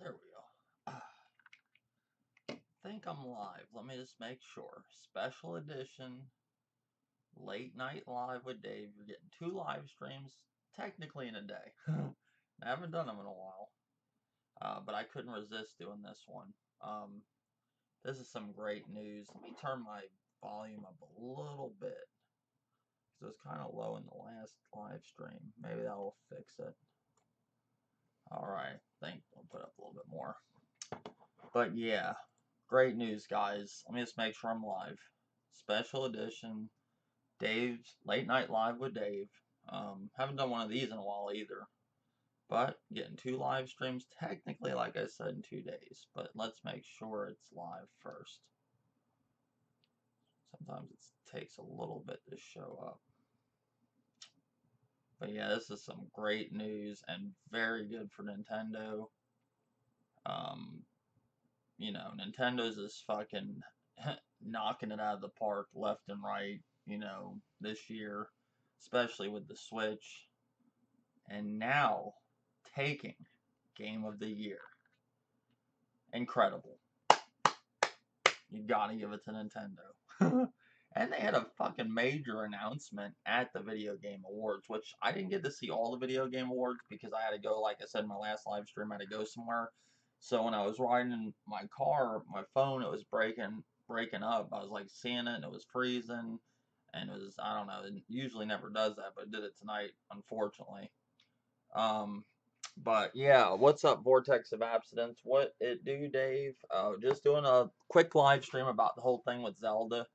There we go. Think I'm live. Let me just make sure. Special edition, late night live with Dave. You're getting 2 live streams, technically in a day. I haven't done them in a while, but I couldn't resist doing this one. This is some great news. Let me turn my volume up a little bit because it was kind of low in the last live stream. Maybe that will fix it. All right, I think I'll put up a little bit more. But yeah, great news, guys. Let me just make sure I'm live. Special edition, Dave's Late Night Live with Dave. Haven't done one of these in a while either. But getting 2 live streams, technically, like I said, in 2 days. But let's make sure it's live first. Sometimes it takes a little bit to show up. But yeah, this is some great news and very good for Nintendo. You know, Nintendo's just fucking knocking it out of the park left and right, you know, this year, especially with the Switch. And now taking Game of the Year. Incredible. You gotta give it to Nintendo. And they had a fucking major announcement at the Video Game Awards, which I didn't get to see all the Video Game Awards because I had to go, like I said in my last live stream, I had to go somewhere. So when I was riding in my car, my phone, it was breaking up. I was like seeing it and it was freezing. And it was, I don't know, it usually never does that, but it did it tonight, unfortunately. Um, but yeah, what's up, Vortex of Abstinence? What it do, Dave? Just doing a quick live stream about the whole thing with Zelda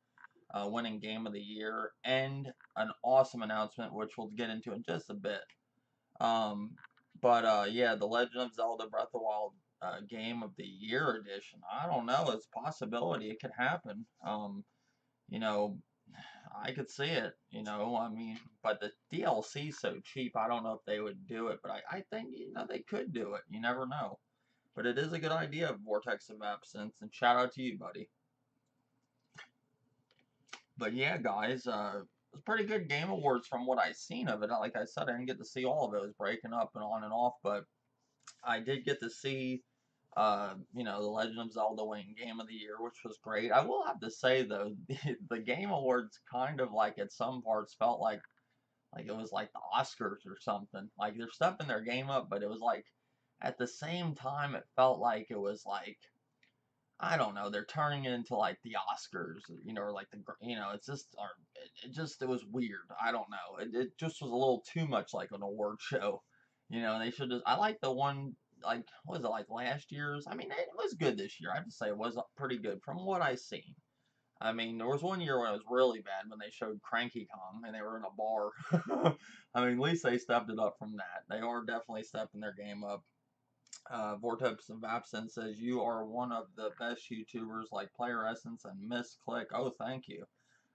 winning Game of the Year, and an awesome announcement, which we'll get into in just a bit. Yeah, the Legend of Zelda Breath of the Wild Game of the Year edition. I don't know. It's a possibility. It could happen. You know, I could see it. You know, I mean, but the DLC's so cheap. I don't know if they would do it, but I think they could do it. You never know. But it is a good idea, Vortex of Absence, and shout out to you, buddy. But yeah, guys, it was pretty good Game Awards from what I seen of it. Like I said, I didn't get to see all of it. It was breaking up and on and off, but I did get to see, The Legend of Zelda winning Game of the Year, which was great. I will have to say though, the Game Awards kind of like at some parts felt like it was like the Oscars or something. Like they're stepping their game up, but it was like at the same time it felt like it was like I don't know. They're turning it into like the Oscars, or like it's just, or it was weird. I don't know. It just was a little too much like an award show. They should just. I like the one like what was it like last year's? I mean, it was good this year. I have to say it was pretty good from what I seen. I mean, there was one year when it was really bad when they showed Cranky Kong and they were in a bar. I mean, at least they stepped it up from that. They are definitely stepping their game up. Vortex of Absence says you are one of the best YouTubers like Player Essence and Miss Click. Oh, thank you.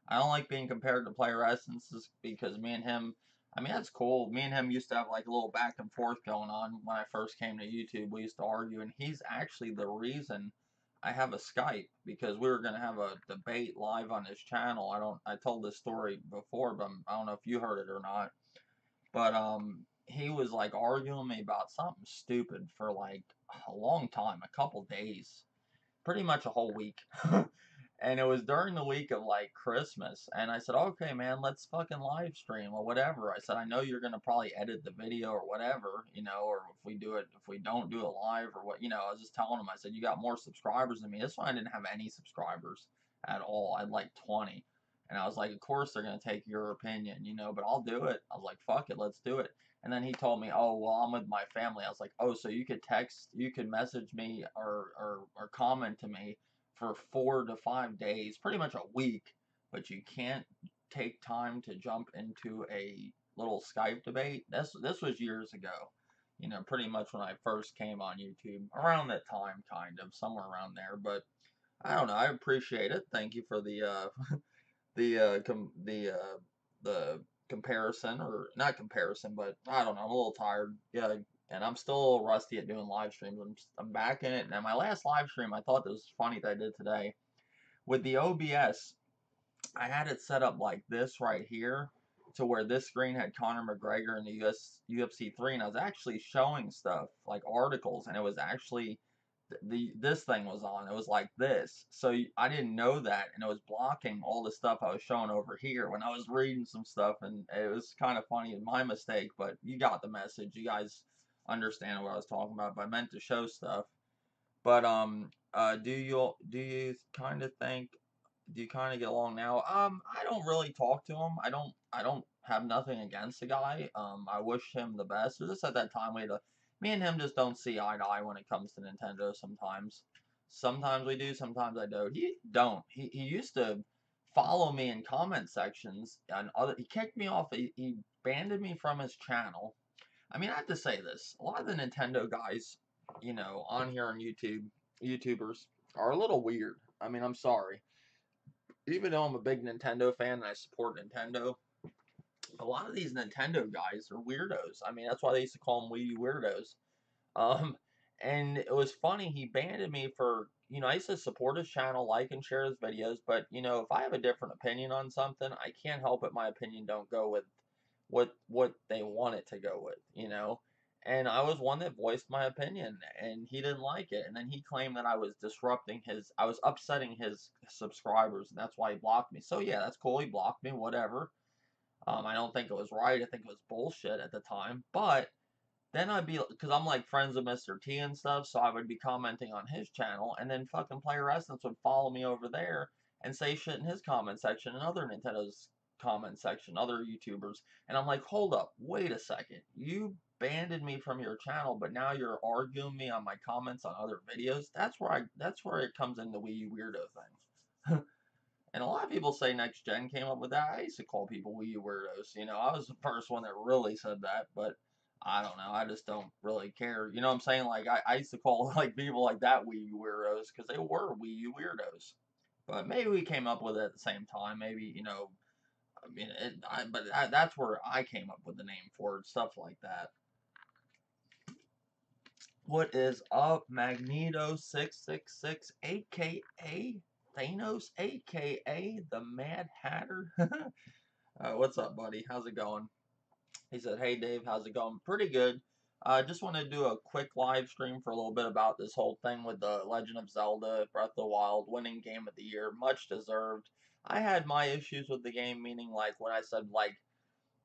I don't like being compared to Player Essence because me and him, I mean, that's cool. Me and him used to have like a little back and forth going on when I first came to YouTube. We used to argue, and he's actually the reason I have a Skype because we were going to have a debate live on his channel. I told this story before, but I don't know if you heard it or not. But he was like arguing me about something stupid for like a long time, a couple days, pretty much a whole week. And it was during the week of like Christmas, and I said, "Okay, man, let's fucking live stream or whatever." I said, "I know you're gonna probably edit the video or whatever, or if we don't do it live or what, I was just telling him. I said, "You got more subscribers than me." This one I didn't have any subscribers at all. I had like 20. And I was like, of course they're gonna take your opinion, but I'll do it. I was like, fuck it, let's do it. And then he told me, oh well, I'm with my family. I was like, oh, so you could message me or comment to me for 4 to 5 days, pretty much a week, but you can't take time to jump into a little Skype debate. This was years ago, pretty much when I first came on YouTube, around that time, kind of somewhere around there. But I don't know. I appreciate it. Thank you for the comparison, or not comparison, but I don't know. I'm a little tired. Yeah, and I'm still a little rusty at doing live streams. I'm back in it. Now my last live stream, I thought this was funny that I did today with the OBS. I had it set up like this right here, to where this screen had Conor McGregor in the UFC 3, and I was actually showing stuff like articles, and it was actually this thing was on. It was like this, so I didn't know that, and it was blocking all the stuff I was showing over here when I was reading some stuff, and it was kind of funny. My mistake, but you got the message. You guys understand what I was talking about. But I meant to show stuff. But do you kind of think do you kind of get along now? I don't really talk to him. I don't have nothing against the guy. I wish him the best. It was just at that time me and him just don't see eye to eye when it comes to Nintendo sometimes. Sometimes we do, sometimes I don't. He used to follow me in comment sections and he kicked me off. He banned me from his channel. I mean, I have to say this. A lot of the Nintendo guys, on here on YouTubers are a little weird. I mean, I'm sorry. Even though I'm a big Nintendo fan and I support Nintendo, a lot of these Nintendo guys are weirdos. I mean, that's why they used to call them Wii U weirdos. Um, and it was funny. He banned me for, I used to support his channel, like and share his videos, but if I have a different opinion on something, I can't help it. My opinion don't go with what they want it to go with. And I was one that voiced my opinion, and he didn't like it. And then he claimed that I was upsetting his subscribers, and that's why he blocked me. So yeah, that's cool. He blocked me, whatever. I don't think it was right. I think it was bullshit at the time, but then I'd be, because I'm like friends with Mr. T and stuff, so I would be commenting on his channel, and then fucking Player Essence would follow me over there and say shit in his comment section and other Nintendo's comment section, other YouTubers. And I'm like, hold up, wait a second. You banned me from your channel, but now you're arguing me on my comments on other videos? That's where it comes in the Wii U weirdo thing. And a lot of people say next gen came up with that. I used to call people Wii U weirdos. I was the first one that really said that, but I don't know. I just don't really care. You know what I'm saying? Like I used to call like people like that Wii U weirdos because they were Wii U weirdos. But maybe we came up with it at the same time. Maybe I mean, that's where I came up with the name for it, stuff like that. What is up, Magneto666, aka Thanos, aka the Mad Hatter? What's up, buddy? How's it going? He said, "Hey, Dave, how's it going? Pretty good. I just want to do a quick live stream for a little bit about this whole thing with the Legend of Zelda Breath of the Wild winning Game of the Year. Much deserved. I had my issues with the game, meaning like when I said like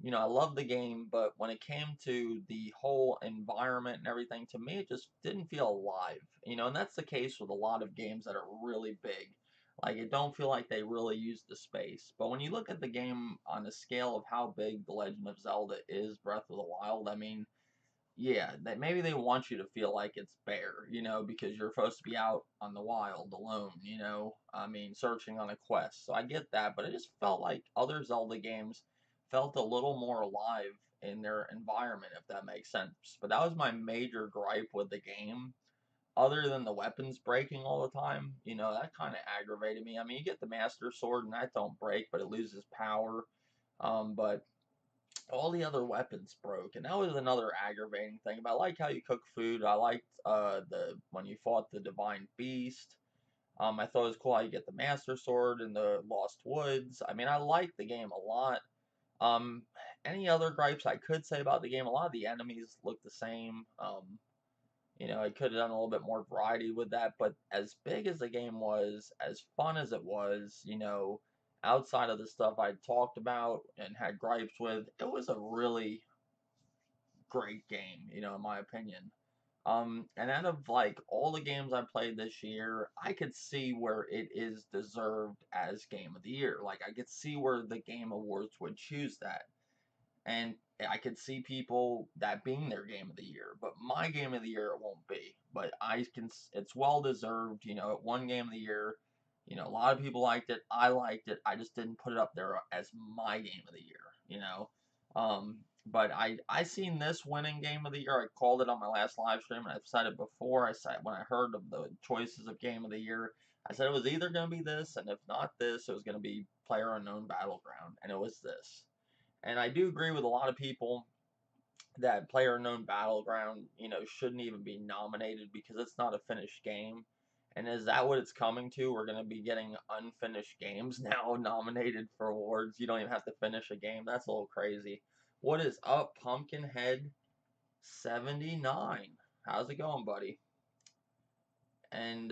I love the game, but when it came to the whole environment and everything, to me, it just didn't feel alive. And that's the case with a lot of games that are really big. Like, it don't feel like they really use the space. But when you look at the game on the scale of how big The Legend of Zelda is, Breath of the Wild, I mean, yeah, that maybe they want you to feel like it's bare, because you're supposed to be out on the wild alone, I mean, searching on a quest. So I get that, but it just felt like other Zelda games felt a little more alive in their environment, if that makes sense. But that was my major gripe with the game. Other than the weapons breaking all the time, that kind of aggravated me. I mean, you get the Master Sword and that don't break, but it loses power. But all the other weapons broke, and that was another aggravating thing. But I like how you cook food. I liked the when you fought the divine beast. I thought it was cool how you get the master sword in the Lost Woods. I mean, I liked the game a lot. Um, any other gripes I could say about the game? A lot of the enemies look the same. I could have done a little bit more variety with that, but as big as the game was, as fun as it was, outside of the stuff I talked about and had gripes with, it was a really great game, in my opinion. And out of like all the games I played this year, I could see where it is deserved as Game of the Year. Like I could see where the Game Awards would choose that. And I could see people that being their game of the year, but my game of the year it won't be. But it's well deserved. It won game of the year. A lot of people liked it. I liked it. I just didn't put it up there as my game of the year. But I seen this winning game of the year. I called it on my last live stream, and I've said it before. I said when I heard of the choices of game of the year, I said it was either going to be this, and if not this, it was going to be Player Unknown Battleground, and it was this. And I do agree with a lot of people that PlayerUnknown Battleground, shouldn't even be nominated because it's not a finished game. And is that what it's coming to? We're going to be getting unfinished games now nominated for awards. You don't even have to finish a game. That's a little crazy. What is up, Pumpkinhead 79? How's it going, buddy? And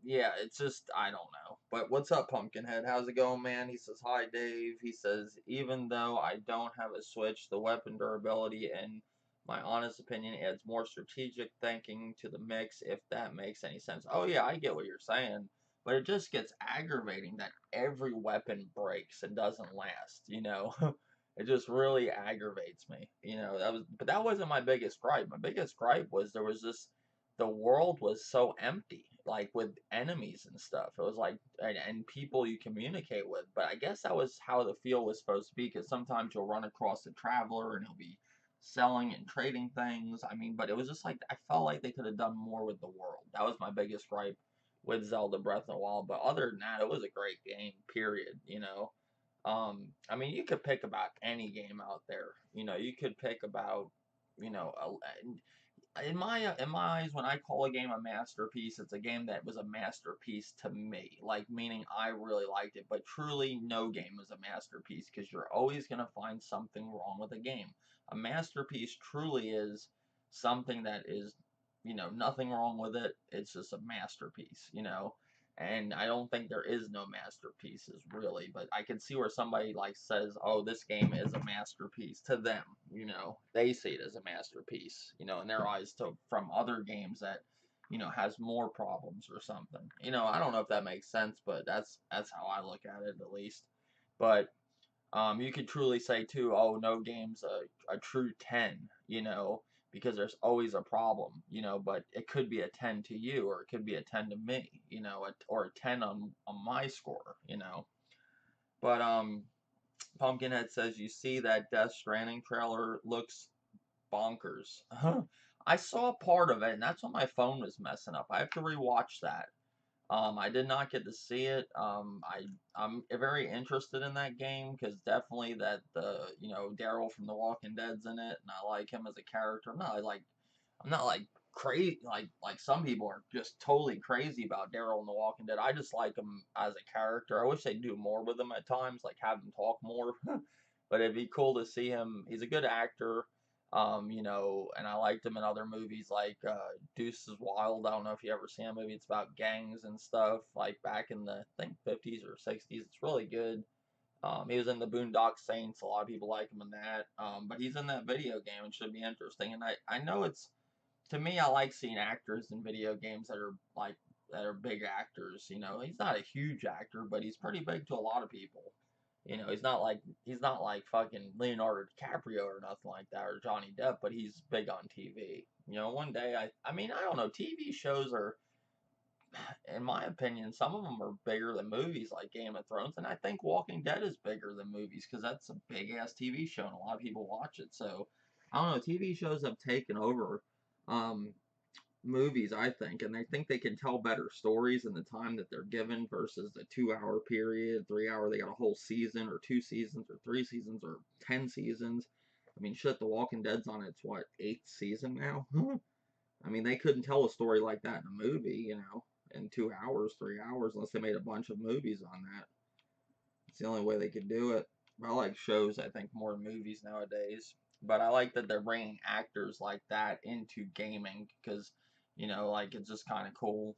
yeah, it's just I don't know. But what's up, Pumpkinhead? How's it going, man? He says hi, Dave. He says even though I don't have a Switch, the weapon durability and my honest opinion adds more strategic thinking to the mix, if that makes any sense. Oh yeah, I get what you're saying, but it just gets aggravating that every weapon breaks and doesn't last. It just really aggravates me. But that wasn't my biggest gripe. My biggest gripe was there was this the world was so empty, like with enemies and stuff. It was like, and people you communicate with. But I guess that was how the feel was supposed to be, because sometimes you'll run across a traveler and he'll be selling and trading things. I mean, but it was just like, I felt like they could have done more with the world. That was my biggest gripe with Zelda Breath of the Wild. But other than that, it was a great game, period. I mean, you could pick about any game out there. You could pick about, you know, in my eyes, when I call a game a masterpiece, it's a game that was a masterpiece to me. Like, meaning I really liked it. But truly, no game is a masterpiece, because you're always gonna find something wrong with a game. A masterpiece truly is something that is, nothing wrong with it. It's just a masterpiece. And I don't think there is no masterpieces really, but I can see where somebody like says, "Oh, this game is a masterpiece." To them, they see it as a masterpiece, in their eyes, to from other games that, has more problems or something. I don't know if that makes sense, but that's how I look at it, at least. But you could truly say too, oh, no game's a true 10, because there's always a problem, but it could be a 10 to you, or it could be a 10 to me, or a 10 on my score. But Pumpkinhead says, you see that Death Stranding trailer looks bonkers. I saw part of it, and that's when my phone was messing up. I have to rewatch that. I did not get to see it. I'm very interested in that game, because definitely that the Daryl from The Walking Dead's in it, and I like him as a character. I'm not like crazy like some people are just totally crazy about Daryl in The Walking Dead. I just like him as a character. I wish they'd do more with him at times, like have him talk more. But it'd be cool to see him. He's a good actor. And I liked him in other movies like Deuce is Wild. I don't know if you ever seen a movie. It's about gangs and stuff, like back in the, I think, 50s or 60s. It's really good. He was in the Boondock Saints. A lot of people like him in that. But he's in that video game. It should be interesting. And I know it's, to me, I like seeing actors in video games that are big actors. He's not a huge actor, but he's pretty big to a lot of people. He's not like fucking Leonardo DiCaprio or nothing like that, or Johnny Depp, but he's big on TV. One day I mean, I don't know, TV shows are, in my opinion, some of them are bigger than movies, like Game of Thrones, and I think Walking Dead is bigger than movies, because that's a big ass TV show and a lot of people watch it. So I don't know, TV shows have taken over um, movies, I think, and they think they can tell better stories in the time that they're given versus the 2 hour period, 3 hour. They got a whole season, or 2 seasons, or 3 seasons, or 10 seasons. I mean, shit, The Walking Dead's on its what, eighth season now? I mean, they couldn't tell a story like that in a movie, in 2 hours, 3 hours, unless they made a bunch of movies on that. It's the only way they could do it. I like shows, I think, more than movies nowadays. But I like that they're bringing actors like that into gaming, because, like, it's just kind of cool.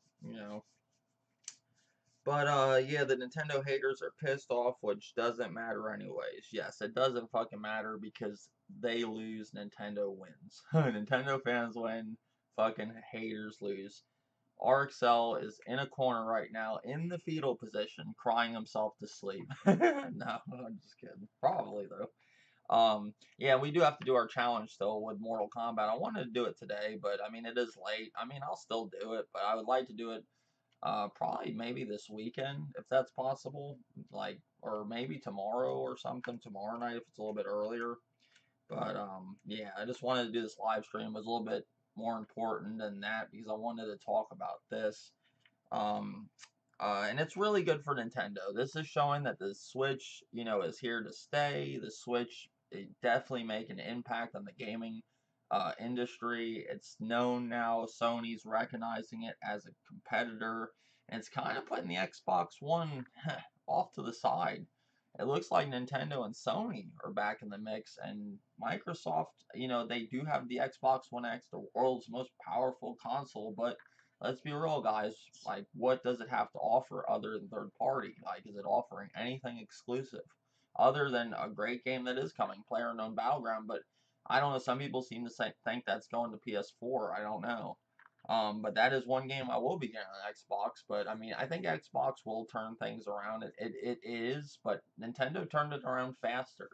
But, yeah, the Nintendo haters are pissed off, which doesn't matter anyways. Yes, it doesn't fucking matter, because they lose, Nintendo wins. Nintendo fans win, fucking haters lose. RXL is in a corner right now, in the fetal position, crying himself to sleep. No, I'm just kidding. Probably, though. Yeah, we do have to do our challenge still with Mortal Kombat. I wanted to do it today, but I mean, it is late. I mean, I'll still do it, but I would like to do it probably maybe this weekend, if that's possible. Like, or maybe tomorrow or something, tomorrow night if it's a little bit earlier. But yeah, I just wanted to do this live stream. It was a little bit more important than that, because I wanted to talk about this. Um, and it's really good for Nintendo. This is showing that the Switch, is here to stay. The Switch definitely make an impact on the gaming industry. It's known now. Sony's recognizing it as a competitor, and it's kind of putting the Xbox One off to the side. It looks like Nintendo and Sony are back in the mix, and Microsoft, they do have the Xbox One X, the world's most powerful console, but let's be real, guys. Like, what does it have to offer other than third party? Like, is it offering anything exclusive other than a great game that is coming, PlayerUnknown Battleground? But I don't know. Some people seem to think that's going to PS4. I don't know. But that is one game I will be getting on Xbox. But I mean, I think Xbox will turn things around. It is, but Nintendo turned it around faster.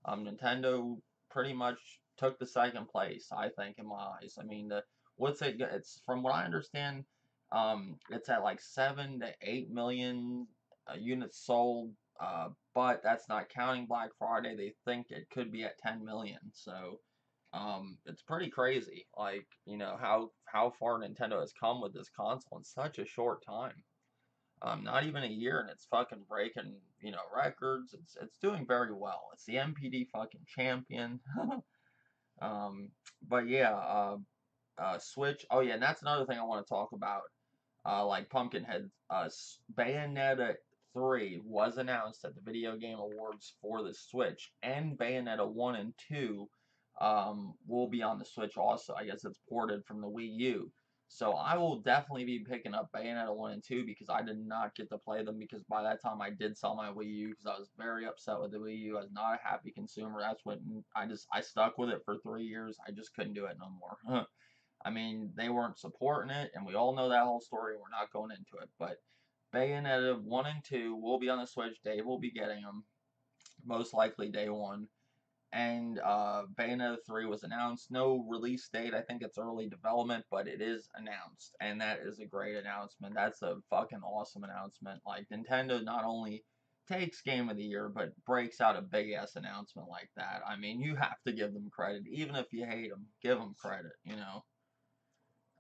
Nintendo pretty much took the second place, I think, in my eyes. I mean, it's from what I understand, it's at like 7 to 8 million units sold. But that's not counting Black Friday. They think it could be at 10 million. So, it's pretty crazy. Like, how far Nintendo has come with this console in such a short time. Not even a year, and it's fucking breaking, records. It's doing very well. It's the MPD fucking champion. um, but yeah, Switch. Oh yeah, and that's another thing I want to talk about. Like Pumpkinhead, Bayonetta 3 was announced at the Video Game Awards for the Switch, and Bayonetta 1 and 2 will be on the Switch also. I guess it's ported from the Wii U. So I will definitely be picking up Bayonetta 1 and 2 because I did not get to play them because by that time I did sell my Wii U because I was very upset with the Wii U. I was not a happy consumer. That's what I stuck with it for 3 years. I just couldn't do it no more. I mean, they weren't supporting it, and we all know that whole story. We're not going into it, but Bayonetta 1 and 2 will be on the Switch. Dave will be getting them, most likely day one. And Bayonetta 3 was announced. No release date. I think it's early development, but it is announced, and that is a great announcement. That's a fucking awesome announcement. Like, Nintendo not only takes Game of the Year, but breaks out a big ass announcement like that. I mean, you have to give them credit, even if you hate them. Give them credit.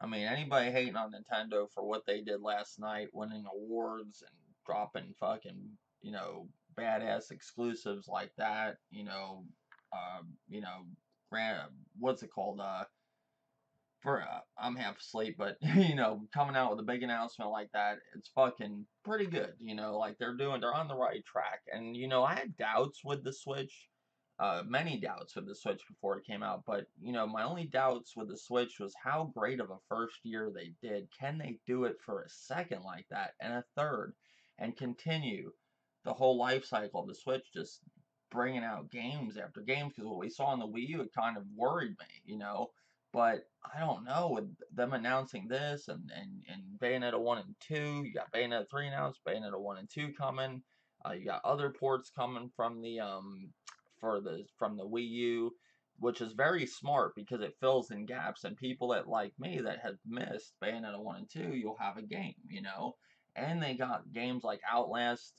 I mean, anybody hating on Nintendo for what they did last night, winning awards and dropping fucking, badass exclusives like that, uh, you know, grand, what's it called? For I'm half asleep, but coming out with a big announcement like that, it's fucking pretty good. Like they're on the right track. And I had doubts with the Switch, many doubts with the Switch before it came out. But my only doubts with the Switch was how great of a first year they did. Can they do it for a second like that and a third, and continue the whole life cycle of the Switch, just bringing out games after games? Because what we saw on the Wii U, it kind of worried me. But I don't know, with them announcing this and Bayonetta 1 and 2, you got Bayonetta 3 announced, Bayonetta 1 and 2 coming. You got other ports coming from the from the Wii U, which is very smart because it fills in gaps, and people that like me that have missed Bayonetta 1 and 2, you'll have a game. And they got games like Outlast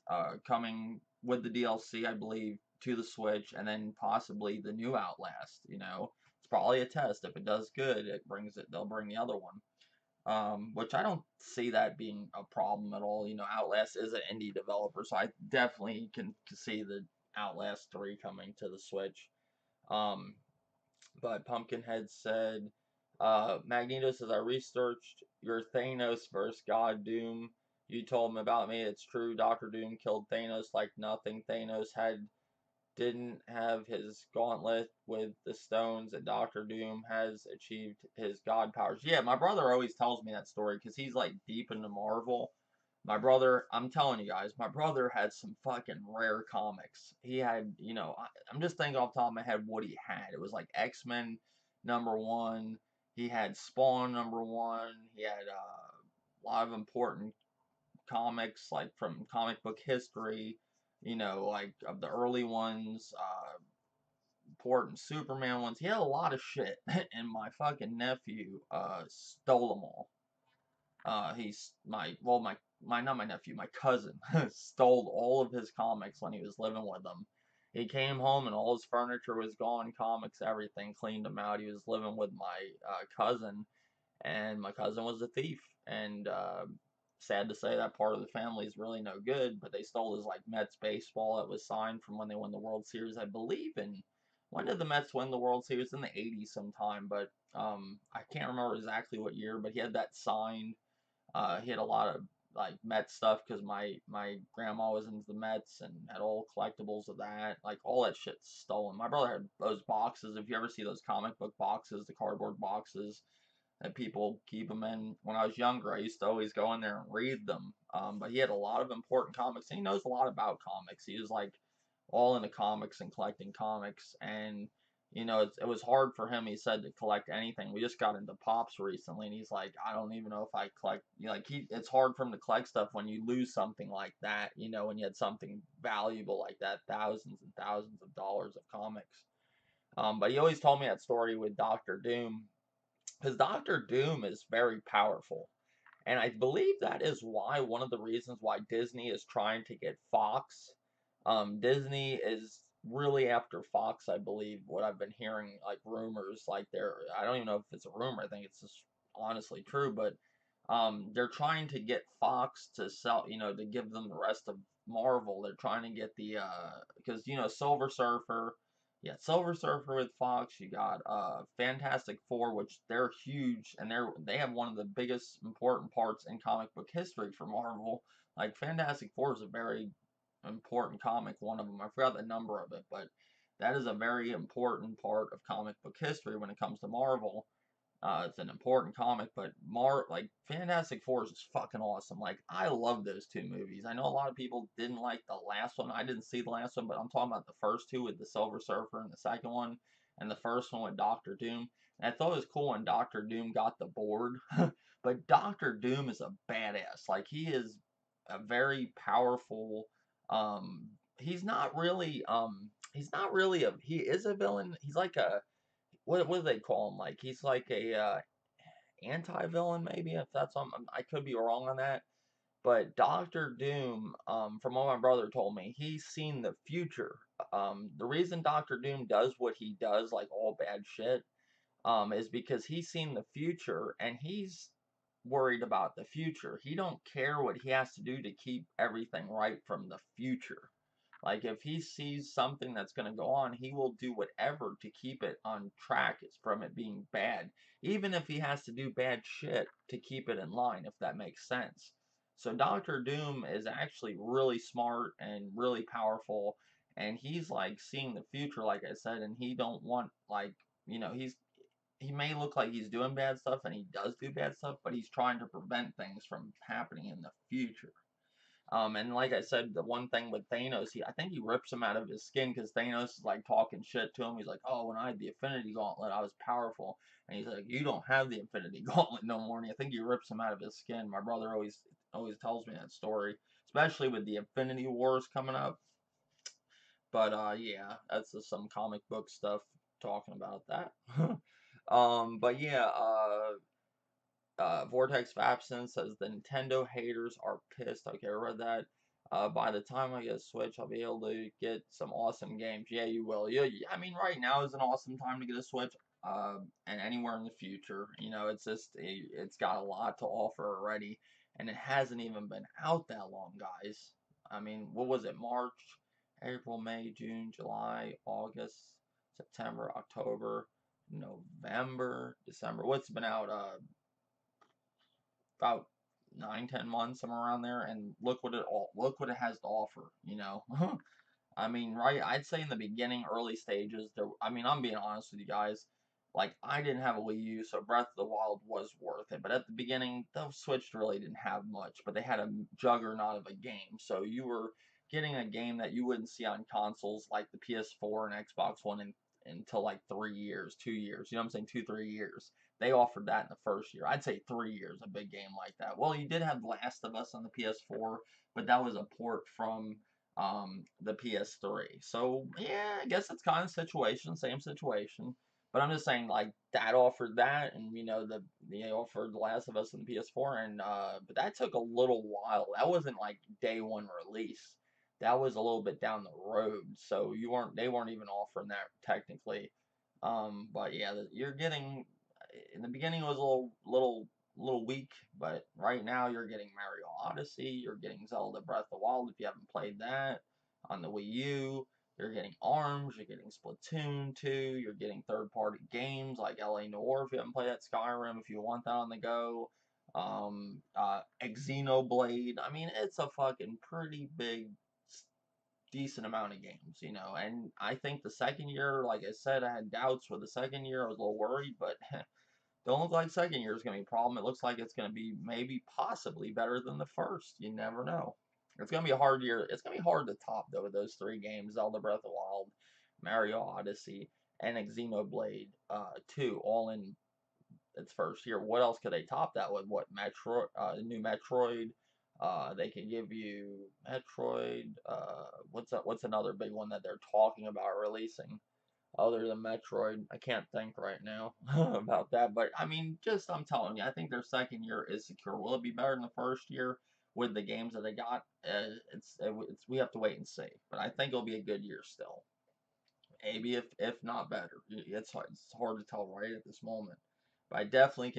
coming with the DLC, I believe, to the Switch, and then possibly the new Outlast. It's probably a test. If it does good, they'll bring the other one. Which I don't see that being a problem at all. Outlast is an indie developer, so I definitely can see the Outlast 3 coming to the Switch. Um, but Pumpkinhead said, Magneto says, I researched your Thanos versus God Doom. You told him about me. It's true. Doctor Doom killed Thanos like nothing. Thanos didn't have his gauntlet with the stones, and Doctor Doom has achieved his god powers. Yeah, my brother always tells me that story because he's like deep into Marvel. My brother, I'm telling you guys, my brother had some fucking rare comics. He had, I'm just thinking off the top of my head what he had. It was like X-Men #1. He had Spawn #1. He had a lot of important comics, like from comic book history, like of the early ones, important Superman ones. He had a lot of shit, and my fucking nephew stole them all. He's my not my nephew, my cousin stole all of his comics when he was living with them. He came home and all his furniture was gone, comics, everything, cleaned them out. He was living with my cousin, and my cousin was a thief. And sad to say, that part of the family is really no good. But they stole his like Mets baseball that was signed from when they won the World Series, I believe, in when did the Mets win the World Series? In the '80s sometime, but I can't remember exactly what year. But he had that signed. He had a lot of like Mets stuff because my grandma was into the Mets and had all collectibles of that. Like all that shit's stolen. My brother had those boxes. If you ever see those comic book boxes, the cardboard boxes that people keep them in. When I was younger, I used to always go in there and read them. But he had a lot of important comics, and he knows a lot about comics. He was like all into comics and collecting comics, and it was hard for him. He said to collect anything. We just got into pops recently, and he's like, I don't even know if I collect. It's hard for him to collect stuff when you lose something like that. When you had something valuable like that, thousands and thousands of dollars of comics. But he always told me that story with Doctor Doom because Doctor Doom is very powerful. And I believe that is why one of the reasons why Disney is trying to get Fox. Disney is really after Fox, I believe. What I've been hearing, like rumors, like I don't even know if it's a rumor. I think it's just honestly true. But they're trying to get Fox to sell, to give them the rest of Marvel. They're trying to get because Silver Surfer. Yeah, Silver Surfer with Fox. You got Fantastic Four, which they're huge, and they have one of the biggest important parts in comic book history for Marvel. Like Fantastic Four is a very important comic. One of them, I forgot the number of it, but that is a very important part of comic book history when it comes to Marvel. It's an important comic, but Fantastic Four is just fucking awesome. Like I love those two movies. I know a lot of people didn't like the last one. I didn't see the last one, but I'm talking about the first two with the Silver Surfer and the second one, and the first one with Doctor Doom. And I thought it was cool when Doctor Doom got the board, but Doctor Doom is a badass. Like he is a very powerful. He's not really. He is a villain. He's like a what do they call him? Like he's like a anti-villain, maybe if that's I could be wrong on that. But Doctor Doom, from what my brother told me, he's seen the future. The reason Doctor Doom does what he does, like all bad shit, is because he's seen the future and he's worried about the future. He don't care what he has to do to keep everything right from the future. Like if he sees something that's going to go on, he will do whatever to keep it on track from it being bad, even if he has to do bad shit to keep it in line, if that makes sense. So Doctor Doom is actually really smart and really powerful, and he's like seeing the future, like I said, and he don't want like he may look like he's doing bad stuff, and he does do bad stuff, but he's trying to prevent things from happening in the future. And like I said, the one thing with Thanos, I think he rips him out of his skin because Thanos is like talking shit to him. He's like, "Oh, when I had the Infinity Gauntlet, I was powerful," and he's like, "You don't have the Infinity Gauntlet no more." And I think he rips him out of his skin. My brother always tells me that story, especially with the Infinity Wars coming up. But yeah, that's just some comic book stuff talking about that. But yeah, Vortex of Absence says the Nintendo haters are pissed. Okay, I read that. By the time I get a Switch, I'll be able to get some awesome games. Yeah, you will. Yeah, I mean, right now is an awesome time to get a Switch. And anywhere in the future, it's got a lot to offer already, and it hasn't even been out that long, guys. I mean, what was it? March, April, May, June, July, August, September, October, November, December. What's been out? About 9, 10 months, somewhere around there, and look what it has to offer. I mean, right? I'd say in the beginning, early stages, there. I mean, I'm being honest with you guys. Like, I didn't have a Wii U, so Breath of the Wild was worth it. But at the beginning, the Switch really didn't have much, but they had a juggernaut of a game. So you were getting a game that you wouldn't see on consoles like the PS4 and Xbox One until like 3 years, 2 years. You know what I'm saying? 2, 3 years. They offered that in the first year. I'd say 3 years, a big game like that. Well, you did have Last of Us on the PS4, but that was a port from the PS3. So yeah, I guess it's kind of same situation. But I'm just saying, like that offered that, and they offered The Last of Us on the PS4, and but that took a little while. That wasn't like day one release. That was a little bit down the road. So they weren't even offering that technically. But yeah, you're getting in the beginning it was a little weak, but right now you're getting Mario Odyssey, you're getting Zelda Breath of the Wild if you haven't played that on the Wii U. You're getting ARMS, you're getting Splatoon 2, you're getting third-party games like LA Noire if you haven't played that, Skyrim if you want that on the go, Xenoblade. I mean, it's a fucking pretty big, decent amount of games, and I think the second year, like I said, I had doubts with the second year. I was a little worried, but don't look like second year is going to be a problem. It looks like it's going to be maybe possibly better than the first. You never know. It's going to be a hard year. It's going to be hard to top, though, with those three games: Zelda Breath of the Wild, Mario Odyssey, and Xenoblade 2, all in its first year. What else could they top that with? What, Metroid, new Metroid? They can give you Metroid. What's another big one that they're talking about releasing? Other than Metroid. I can't think right now about that. But I mean, just I'm telling you, I think their second year is secure. Will it be better than the first year with the games that they got? It's we have to wait and see. But I think it'll be a good year still. Maybe if not better. It's hard to tell right at this moment. But I definitely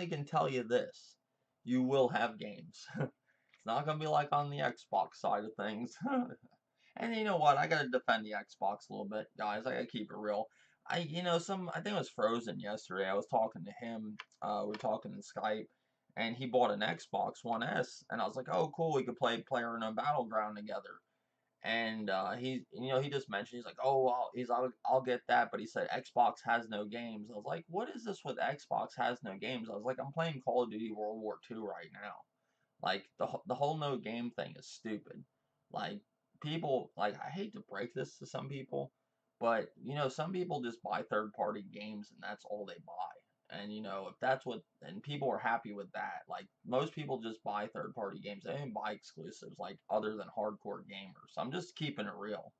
can tell you this. You will have games. It's not gonna be like on the Xbox side of things. And you know what? I gotta defend the Xbox a little bit, guys. I gotta keep it real. I think it was Frozen yesterday. I was talking to him. We were talking in Skype, and he bought an Xbox One S, and I was like, "Oh, cool. We could play PlayerUnknown's Battleground together." And he just mentioned, he's like, "Oh, I'll get that," but he said Xbox has no games. I was like, "What is this with Xbox has no games?" I was like, "I'm playing Call of Duty World War II right now." Like the whole no game thing is stupid. Like people, like, I hate to break this to some people, but some people just buy third party games and that's all they buy. And if that's what, and people are happy with that. Like most people just buy third party games. They don't buy exclusives like other than hardcore gamers. I'm just keeping it real.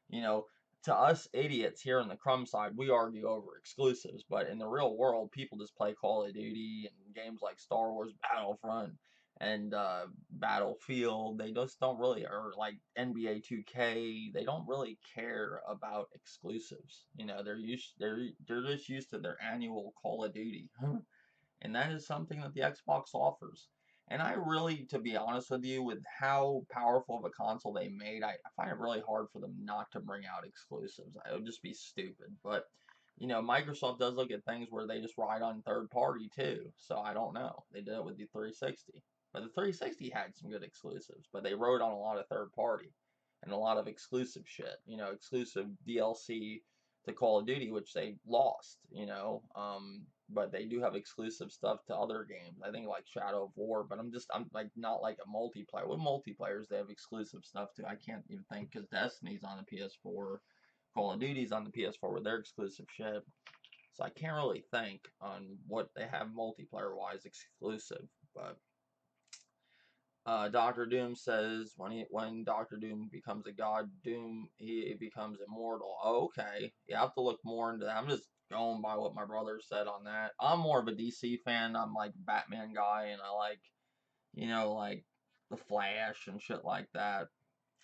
You know, to us idiots here in the crumb side, we argue over exclusives, but in the real world, people just play Call of Duty and games like Star Wars Battlefront and Battlefield. They just don't really, or like NBA 2K. They don't really care about exclusives. They're just used to their annual Call of Duty, and that is something that the Xbox offers. And I really, to be honest with you, with how powerful of a console they made, I find it really hard for them not to bring out exclusives. It would just be stupid. But Microsoft does look at things where they just ride on third party too. So I don't know. They did it with the 360. But the 360 had some good exclusives, but they rode on a lot of third party and a lot of exclusive shit. Exclusive DLC to Call of Duty, which they lost. But they do have exclusive stuff to other games. I think like Shadow of War, but I'm like not like a multiplayer. With multiplayers, they have exclusive stuff too. I can't even think because Destiny's on the PS4, Call of Duty's on the PS4 with their exclusive shit. So I can't really think on what they have multiplayer wise exclusive. But Doctor Doom says when Doctor Doom becomes a god, he becomes immortal. Oh, okay, you have to look more into that. I'm just going by what my brother said on that. I'm more of a DC fan. I'm like a Batman guy, and I like like the Flash and shit like that.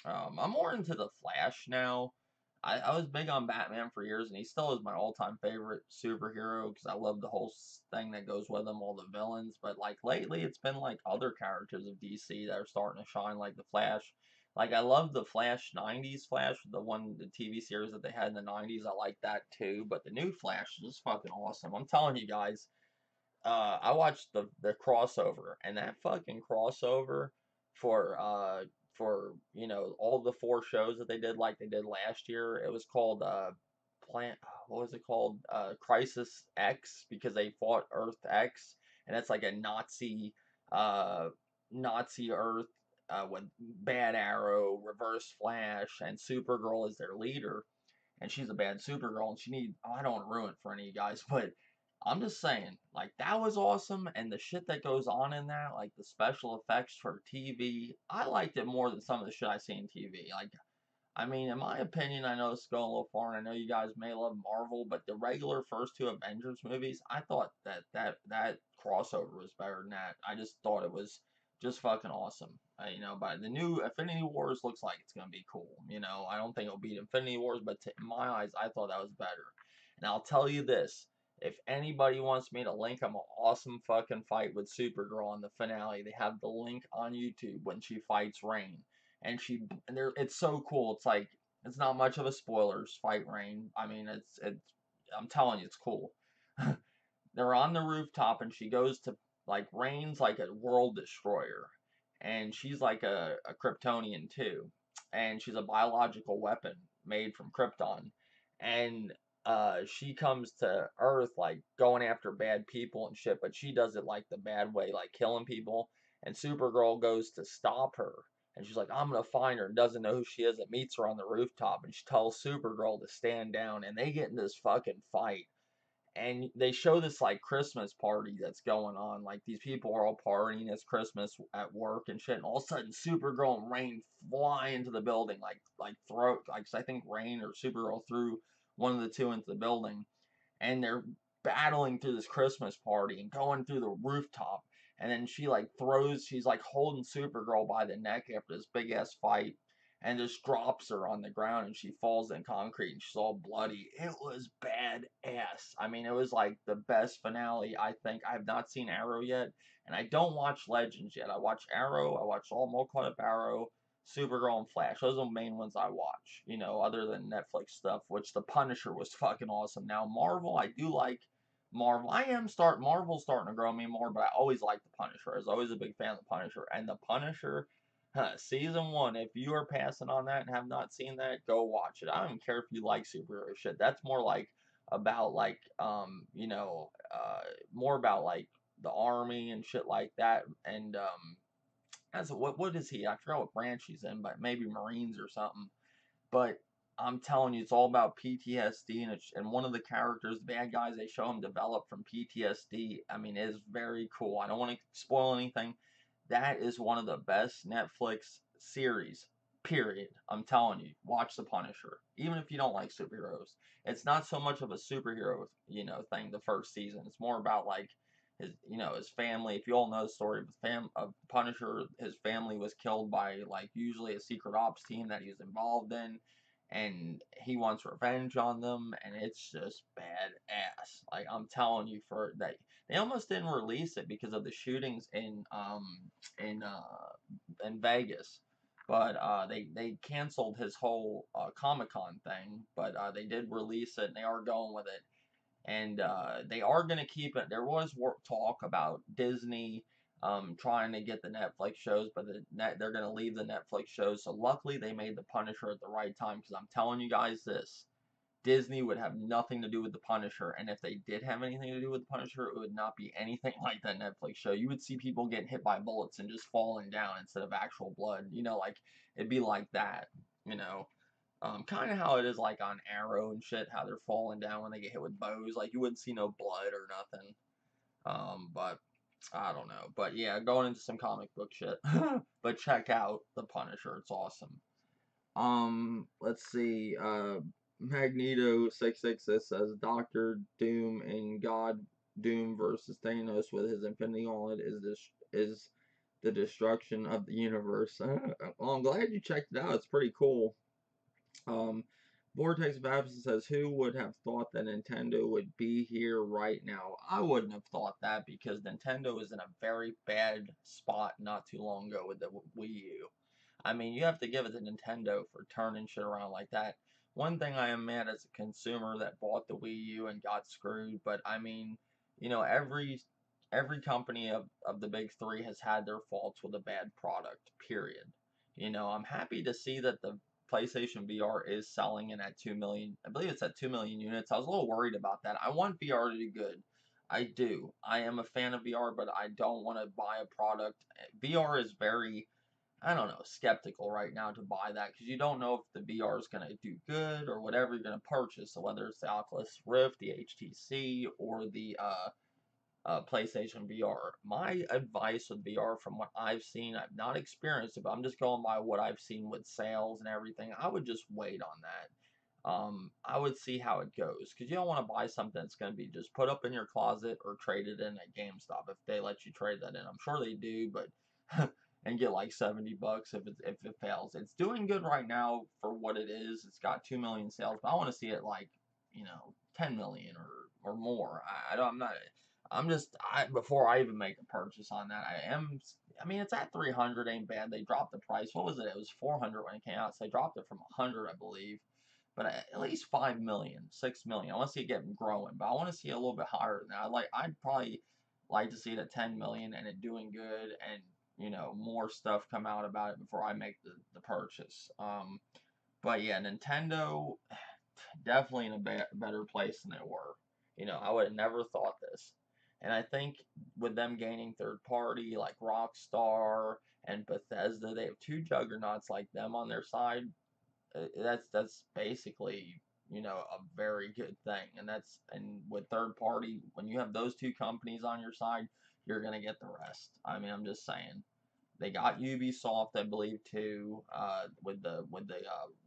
I'm more into the Flash now. I was big on Batman for years, and he still is my all-time favorite superhero because I love the whole thing that goes with him, all the villains. But like lately, it's been like other characters of DC that are starting to shine, like the Flash. Like I love the Flash '90s Flash, the TV series that they had in the '90s. I like that too. But the new Flash is just fucking awesome. I'm telling you guys, I watched the crossover, and that fucking crossover for all the four shows that they did like they did last year. It was called Plant. What was it called? Crisis X, because they fought Earth X, and it's like a uh Nazi Earth with Bad Arrow, Reverse Flash, and Supergirl as their leader, and she's a bad Supergirl, and I don't want to ruin it for any of you guys, but I'm just saying, like, that was awesome, and the shit that goes on in that, like, the special effects for TV, I liked it more than some of the shit I see in TV. Like, I mean, in my opinion, I know this is going a little far, and I know you guys may love Marvel, but the regular first two Avengers movies, I thought that crossover was better than that. I just thought it was just fucking awesome. But the new Infinity Wars looks like it's gonna be cool. I don't think it'll beat Infinity Wars, but in my eyes, I thought that was better. And I'll tell you this. If anybody wants me to link them an awesome fucking fight with Supergirl in the finale, they have the link on YouTube when she fights Rain, and it's so cool. It's like It's not much of a spoilers. Fight Rain. I mean, it's. I'm telling you, it's cool. They're on the rooftop, and she goes to like Rain's like a world destroyer, and she's like a Kryptonian too, and she's a biological weapon made from Krypton, and she comes to Earth like going after bad people and shit, but she does it like the bad way, like killing people, and Supergirl goes to stop her. And she's like, I'm gonna find her, and doesn't know who she is, and meets her on the rooftop, and she tells Supergirl to stand down, and they get in this fucking fight, and they show this like Christmas party that's going on. Like these people are all partying. It's Christmas at work and shit. And all of a sudden, Supergirl and Rain fly into the building, like throw like I think Rain or Supergirl threw one of the two into the building, and they're battling through this Christmas party and going through the rooftop. And then she's like holding Supergirl by the neck after this big ass fight, and just drops her on the ground, and she falls in concrete, and she's all bloody. It was badass. I mean, it was like the best finale, I think. I have not seen Arrow yet, and I don't watch Legends yet. I watch Arrow, I watch all Mo Caught Up Arrow, Supergirl, and Flash. Those are the main ones I watch, other than Netflix stuff, which The Punisher was fucking awesome. Now, Marvel, I do like Marvel. Marvel's starting to grow me more, but I always liked The Punisher. I was always a big fan of The Punisher. And The Punisher, season one, if you are passing on that and have not seen that, go watch it. I don't care if you like superhero shit. That's more like about like more about like the army and shit like that. And as what is he? I forgot what branch he's in, but maybe Marines or something. But I'm telling you, it's all about PTSD, and one of the characters, the bad guys, they show him develop from PTSD. I mean, it is very cool. I don't want to spoil anything. That is one of the best Netflix series. Period. I'm telling you, watch The Punisher. Even if you don't like superheroes, it's not so much of a superhero, thing. The first season, it's more about like his family. If you all know the story of Punisher, his family was killed by like usually a secret ops team that he was involved in, and he wants revenge on them, and it's just badass. Like I'm telling you, for that they almost didn't release it because of the shootings in Vegas. But they canceled his whole Comic Con thing, but they did release it, and they are going with it, and they are going to keep it. There was talk about Disney trying to get the Netflix shows, but they're going to leave the Netflix shows. So luckily, they made the Punisher at the right time, because I'm telling you guys this. Disney would have nothing to do with the Punisher, and if they did have anything to do with the Punisher, it would not be anything like that Netflix show. You would see people getting hit by bullets and just falling down instead of actual blood. Like it'd be like that. You know, kind of how it is like on Arrow and shit, how they're falling down when they get hit with bows. Like you wouldn't see no blood or nothing. But I don't know. But yeah, going into some comic book shit. But check out The Punisher. It's awesome. Let's see. Magneto 666 says Doctor Doom and God Doom versus Thanos with his Infinity Gauntlet is the destruction of the universe. Well, I'm glad you checked it out. It's pretty cool. Um, Vortex of Absence says, who would have thought that Nintendo would be here right now? I wouldn't have thought that, because Nintendo was in a very bad spot not too long ago with the Wii U. I mean, you have to give it to Nintendo for turning shit around like that. One thing I am mad as a consumer that bought the Wii U and got screwed, but I mean, every company of the big three has had their faults with a bad product, period. I'm happy to see that the PlayStation VR is selling in at 2 million. I believe it's at 2 million units. I was a little worried about that. I want VR to do good. I do. I am a fan of VR, but I don't want to buy a product. VR is very, I don't know, skeptical right now to buy that, because you don't know if the VR is going to do good or whatever you're going to purchase. So whether it's the Oculus Rift, the HTC, or the PlayStation VR. My advice with VR, from what I've seen, I've not experienced it, but I'm just going by what I've seen with sales and everything. I would just wait on that. I would see how it goes, because you don't want to buy something that's going to be just put up in your closet or traded in at GameStop if they let you trade that in. I'm sure they do, but and get like $70 if it fails. It's doing good right now for what it is. It's got 2 million sales, but I want to see it like 10 million or more. I don't. I'm not. I'm just. Before I even make a purchase on that, I am. I mean, it's at 300, ain't bad. They dropped the price. What was it? It was 400 when it came out. So they dropped it from 100, I believe. But at least 5 million, 6 million. I want to see it get growing, but I want to see it a little bit higher than that. I'd probably like to see it at 10 million and it doing good, and more stuff come out about it before I make the purchase. But yeah, Nintendo definitely in a better place than they were. I would have never thought this. And I think with them gaining third party like Rockstar and Bethesda, they have two juggernauts like them on their side. That's basically a very good thing. And with third party, when you have those two companies on your side, you're gonna get the rest. I mean, I'm just saying. They got Ubisoft, I believe, too, with the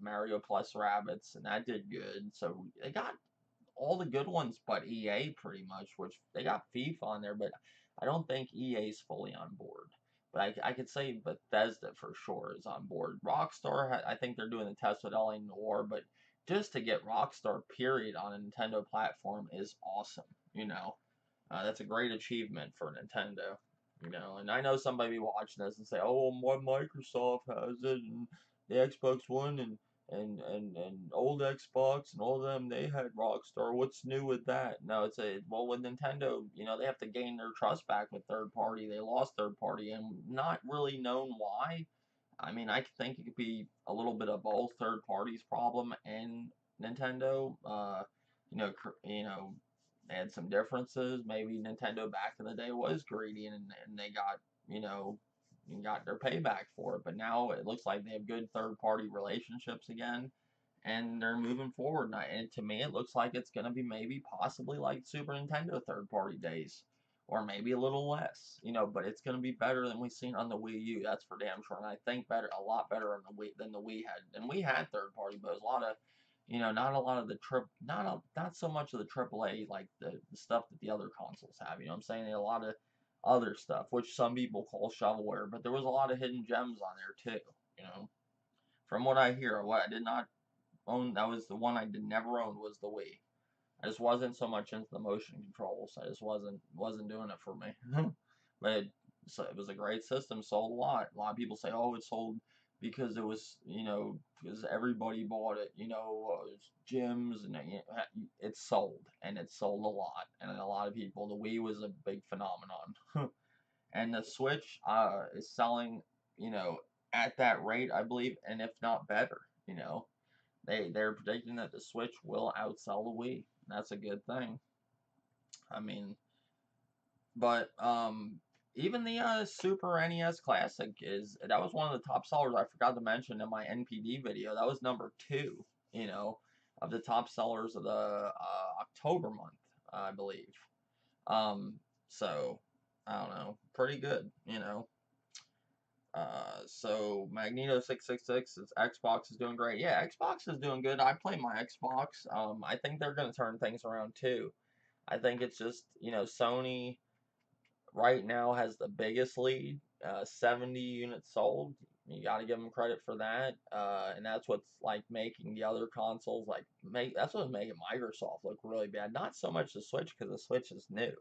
Mario plus Rabbits, and that did good. So they got all the good ones, but EA pretty much, which they got FIFA on there, but I don't think EA's fully on board. But I could say Bethesda for sure is on board. Rockstar, I think they're doing the test with LA Noire, but just to get Rockstar period on a Nintendo platform is awesome. That's a great achievement for Nintendo. And I know somebody be watching this and say, "Oh, well, Microsoft has it, and the Xbox One, and old Xbox and all of them, they had Rockstar. What's new with that?" No, well, with Nintendo, they have to gain their trust back with third party. They lost third party and not really known why. I mean, I think it could be a little bit of both third parties problem and Nintendo. They had some differences. Maybe Nintendo back in the day was greedy and they got got their payback for it. But now it looks like they have good third party relationships again, and they're moving forward. And to me, it looks like it's going to be maybe possibly like Super Nintendo third party days, or maybe a little less, but it's going to be better than we've seen on the Wii U. That's for damn sure. And I think a lot better on the Wii than the Wii had. And we had third party, but it was a lot of, not a lot of the not so much of the AAA like the stuff that the other consoles have. I'm saying? They had a lot of other stuff, which some people call shovelware, but there was a lot of hidden gems on there too. From what I hear, what I did not own, that was the one I did never own, was the Wii. I just wasn't so much into the motion controls. I just wasn't doing it for me. But it was a great system. Sold a lot. A lot of people say, "Oh, it sold because it was because everybody bought it. It's gyms and it sold, and it sold a lot, and a lot of people. The Wii was a big phenomenon, and the Switch is selling at that rate, I believe, and if not better. They're predicting that the Switch will outsell the Wii. That's a good thing. I mean, but even the Super NES Classic that was one of the top sellers. I forgot to mention in my NPD video. That was number 2. Of the top sellers of the October month, I believe. So I don't know, pretty good. So Magneto 666 is Xbox is doing great. Yeah, Xbox is doing good. I play my Xbox. I think they're gonna turn things around too. I think it's just Sony right now has the biggest lead, 70 units sold. You got to give them credit for that, and that's what's like making the other consoles that's what's making Microsoft look really bad. Not so much the Switch because the Switch is new,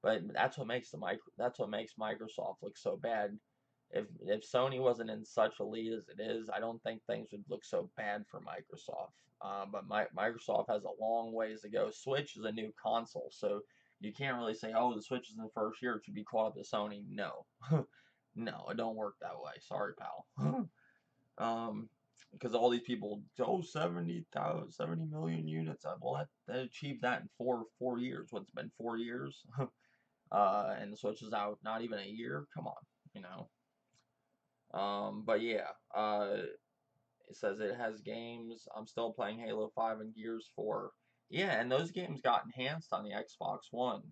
but that's what makes Microsoft look so bad. If Sony wasn't in such a lead as it is, I don't think things would look so bad for Microsoft. But Microsoft has a long ways to go. Switch is a new console, so you can't really say, "Oh, the Switch is in the first year; it should be caught up to Sony." No, no, it don't work that way. Sorry, pal. Because all these people, 70 million units. Well, that achieved that in four years. What's it been 4 years? And the Switch is out not even a year. Come on. But yeah, it says it has games. I'm still playing Halo 5 and Gears 4. Yeah, and those games got enhanced on the Xbox One.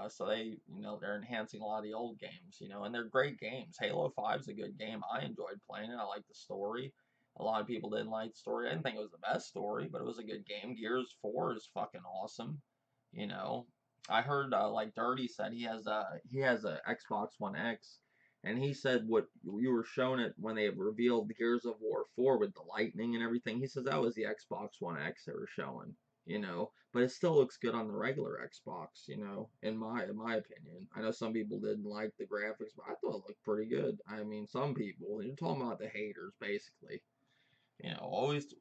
So they're enhancing a lot of the old games, and they're great games. Halo 5 is a good game. I enjoyed playing it. I like the story. A lot of people didn't like the story. I didn't think it was the best story, but it was a good game. Gears 4 is fucking awesome. You know, I heard like Dirty said he has a Xbox One X, and he said what you were shown it when they revealed Gears of War 4 with the lightning and everything. He says that was the Xbox One X they were showing. you know, but it still looks good on the regular Xbox, you know, in my opinion. I know some people didn't like the graphics, but I thought it looked pretty good. I mean, some people, you're talking about the haters, basically. You know, always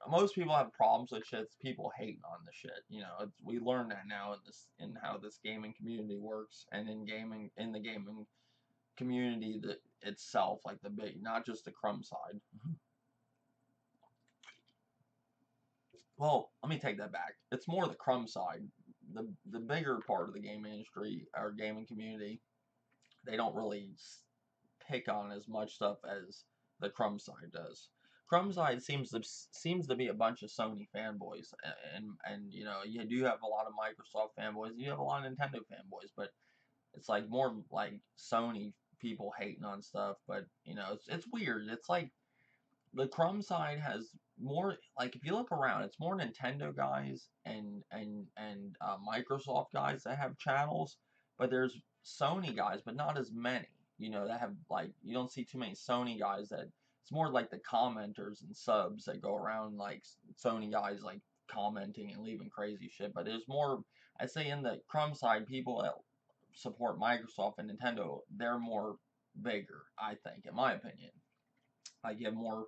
most people have problems with shit. It's people hating on the shit. You know, we learn that now in how this gaming community works, and in the gaming community that itself, like the big, not just the crumb side. Well, let me take that back. It's more the crumb side. The bigger part of the gaming industry or gaming community, they don't really pick on as much stuff as the crumb side does. Crumb side seems to be a bunch of Sony fanboys, and you know you do have a lot of Microsoft fanboys, you have a lot of Nintendo fanboys, but it's like more like Sony people hating on stuff. But you know it's weird. It's like the crumb side has more, like, if you look around, it's more Nintendo guys and Microsoft guys that have channels, but there's Sony guys, but not as many. You know, that have, like, you don't see too many Sony guys. That it's more like the commenters and subs that go around, like Sony guys, like commenting and leaving crazy shit. But there's more, I'd say, in the crumb side, people that support Microsoft and Nintendo, they're more bigger, I think, in my opinion. Like you have more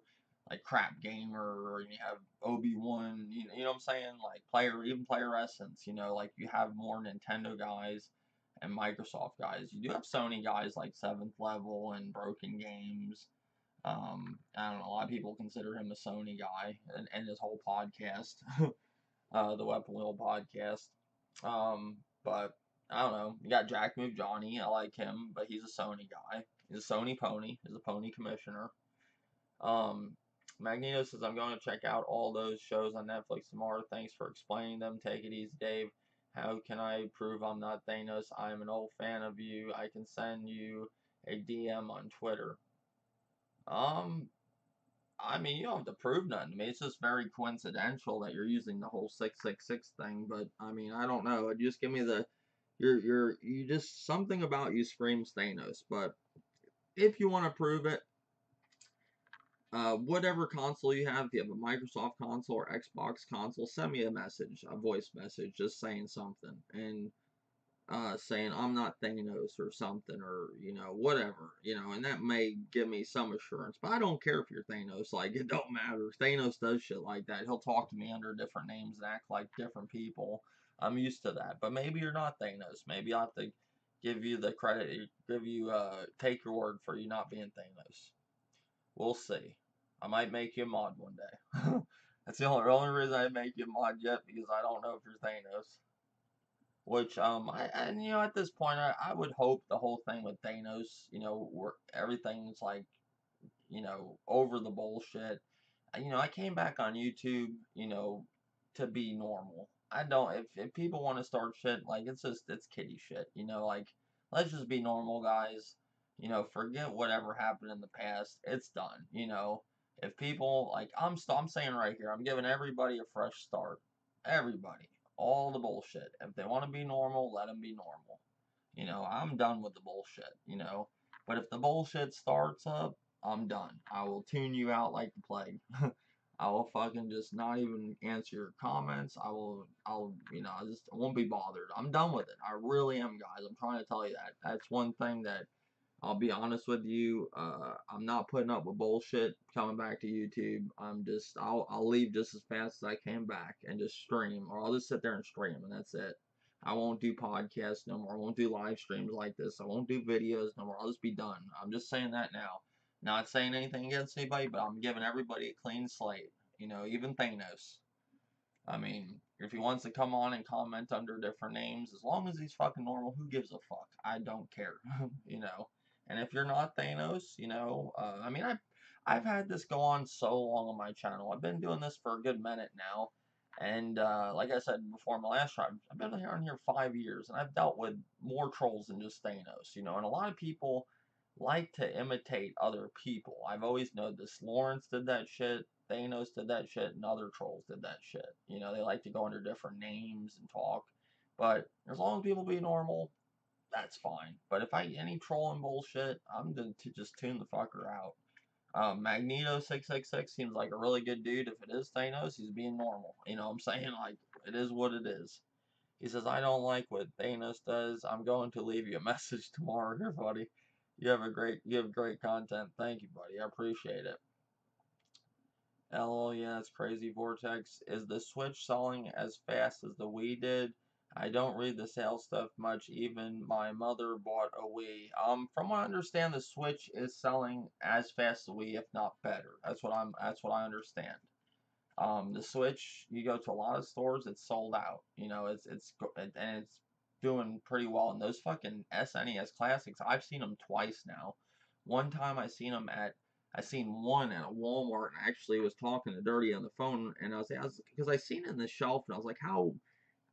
like Crap Gamer, or you have Obi-Wan, you know what I'm saying? Like Player Essence, you know, like you have more Nintendo guys and Microsoft guys. You do have Sony guys like Seventh Level and Broken Games. I don't know, a lot of people consider him a Sony guy, and his whole podcast, the Weapon Wheel podcast. But I don't know. You got Jack Move Johnny. I like him, but he's a Sony guy. He's a Sony pony. He's a pony commissioner. Um, Magneto says, I'm going to check out all those shows on Netflix tomorrow. Thanks for explaining them. Take it easy, Dave. How can I prove I'm not Thanos? I'm an old fan of you. I can send you a DM on Twitter. Um, I mean, you don't have to prove nothing to me. It's just very coincidental that you're using the whole 666 thing. But I mean, I don't know. Just give me the you just something about you screams Thanos. But if you want to prove it, whatever console you have, if you have a Microsoft console or Xbox console, send me a message, a voice message, just saying something, and saying I'm not Thanos or something, or you know whatever, you know, and that may give me some assurance. But I don't care if you're Thanos, like it don't matter. Thanos does shit like that. He'll talk to me under different names and act like different people. I'm used to that. But maybe you're not Thanos. Maybe I have to give you the credit, take your word for you not being Thanos. We'll see. I might make you a mod one day. That's the only reason I make you a mod yet, because I don't know if you're Thanos. Which and you know, at this point I would hope the whole thing with Thanos, you know, where everything's like, you know, over the bullshit. You know, I came back on YouTube, you know, to be normal. I don't, if people want to start shit, like, it's kiddie shit, you know, like, let's just be normal, guys. You know, forget whatever happened in the past. It's done, you know. If people, like, I'm saying right here, I'm giving everybody a fresh start. Everybody. All the bullshit. If they want to be normal, let them be normal. You know, I'm done with the bullshit, you know. But if the bullshit starts up, I'm done. I will tune you out like the plague. I will fucking just not even answer your comments. I won't be bothered. I'm done with it. I really am, guys. I'm trying to tell you that. That's one thing that I'll be honest with you. I'm not putting up with bullshit coming back to YouTube. I'll leave just as fast as I came back and just stream, or I'll just sit there and stream, and that's it. I won't do podcasts no more. I won't do live streams like this. I won't do videos no more. I'll just be done. I'm just saying that now. Not saying anything against anybody, but I'm giving everybody a clean slate. You know, even Thanos. I mean, if he wants to come on and comment under different names, as long as he's fucking normal, who gives a fuck? I don't care, you know. And if you're not Thanos, you know, I mean, I've had this go on so long on my channel. I've been doing this for a good minute now, and like I said before, my last time, I've been here on here 5 years, and I've dealt with more trolls than just Thanos, you know. And a lot of people like to imitate other people. I've always known this. Lawrence did that shit. Thanos did that shit, and other trolls did that shit. You know, they like to go under different names and talk. But as long as people be normal, that's fine. But if I any trolling bullshit, I'm going to just tune the fucker out. Magneto 666 seems like a really good dude. If it is Thanos, he's being normal. You know what I'm saying? Like, It is what it is. He says, I don't like what Thanos does. I'm going to leave you a message tomorrow here, buddy. You have great content. Thank you, buddy. I appreciate it. LOL, yeah, it's crazy. Vortex. Is the Switch selling as fast as the Wii did? I don't read the sales stuff much. Even my mother bought a Wii. From what I understand, the Switch is selling as fast as the Wii, if not better. That's what I understand. The Switch, you go to a lot of stores, it's sold out. You know, and it's doing pretty well. And those fucking SNES classics, I've seen them twice now. One time I seen one at a Walmart, and I actually was talking to Dirty on the phone, and because I seen it in the shelf, and I was like, how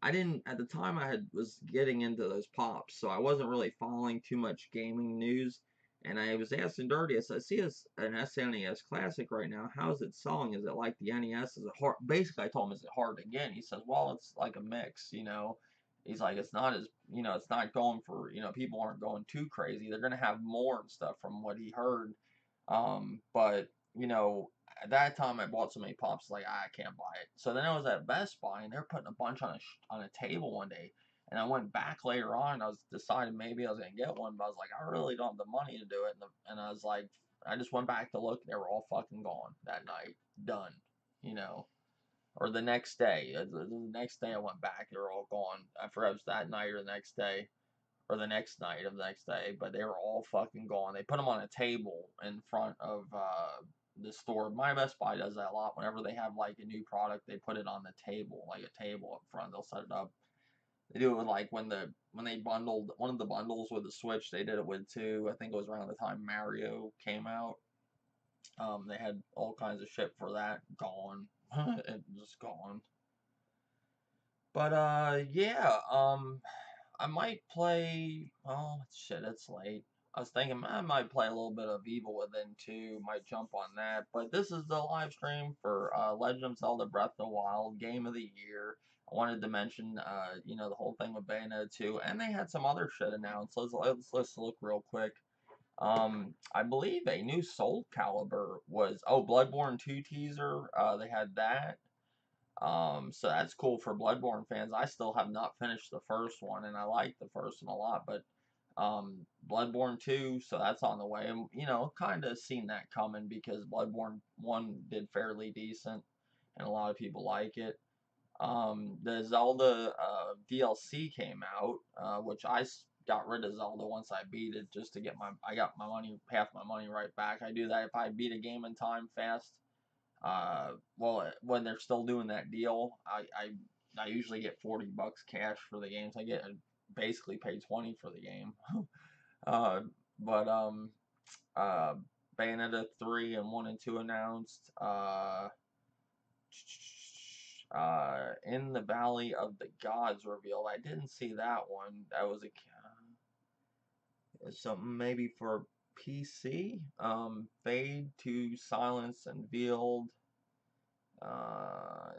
I didn't at the time was getting into those pops, so I wasn't really following too much gaming news. And I was asking Dirty, I said, I see an SNES Classic right now. How's it selling? Is it like the NES? Is it hard? Basically, I told him, is it hard to get? He says, well, it's like a mix, you know. He's like, it's not as, you know, it's not going for, you know, people aren't going too crazy. They're going to have more and stuff from what he heard. But, you know, at that time I bought so many pops, like I can't buy it. So then I was at Best Buy, and they're putting a bunch on a table one day. And I went back later on. And I was deciding maybe I was gonna get one, but I was like, I really don't have the money to do it. And I was like, I just went back to look. They were all fucking gone that night, done. You know, or the next day. The next day I went back, they were all gone. I forgot if it was that night or the next day or the next night of the next day, but they were all fucking gone. They put them on a table in front of the store. My Best Buy does that a lot. Whenever they have like a new product, they put it on the table, like a table up front. They'll set it up. They do it with like when they bundled one of the bundles with the Switch. They did it with too. I think it was around the time Mario came out. They had all kinds of shit for that gone. It just gone. But yeah. I might play. Oh shit, it's late. I was thinking I might play a little bit of Evil Within 2. Might jump on that. But this is the live stream for Legend of Zelda: Breath of the Wild Game of the Year. I wanted to mention, you know, the whole thing with Bayonetta 2, and they had some other shit announced. Let's look real quick. I believe a new Soul Calibur was Bloodborne 2 teaser. They had that. So that's cool for Bloodborne fans. I still have not finished the first one, and I like the first one a lot, but Bloodborne 2, so that's on the way. And, you know, kind of seen that coming because Bloodborne 1 did fairly decent, and a lot of people like it. The Zelda DLC came out, which got rid of Zelda once I beat it just to get I got my money, half my money right back. I do that if I beat a game in time fast. Well, when they're still doing that deal, I usually get $40 cash for the games. I basically pay 20 for the game. uh, but uh, Bayonetta 3 and 1 and 2 announced. In the Valley of the Gods revealed. I didn't see that one. That was something maybe for PC. Fade to Silence unveiled. uh,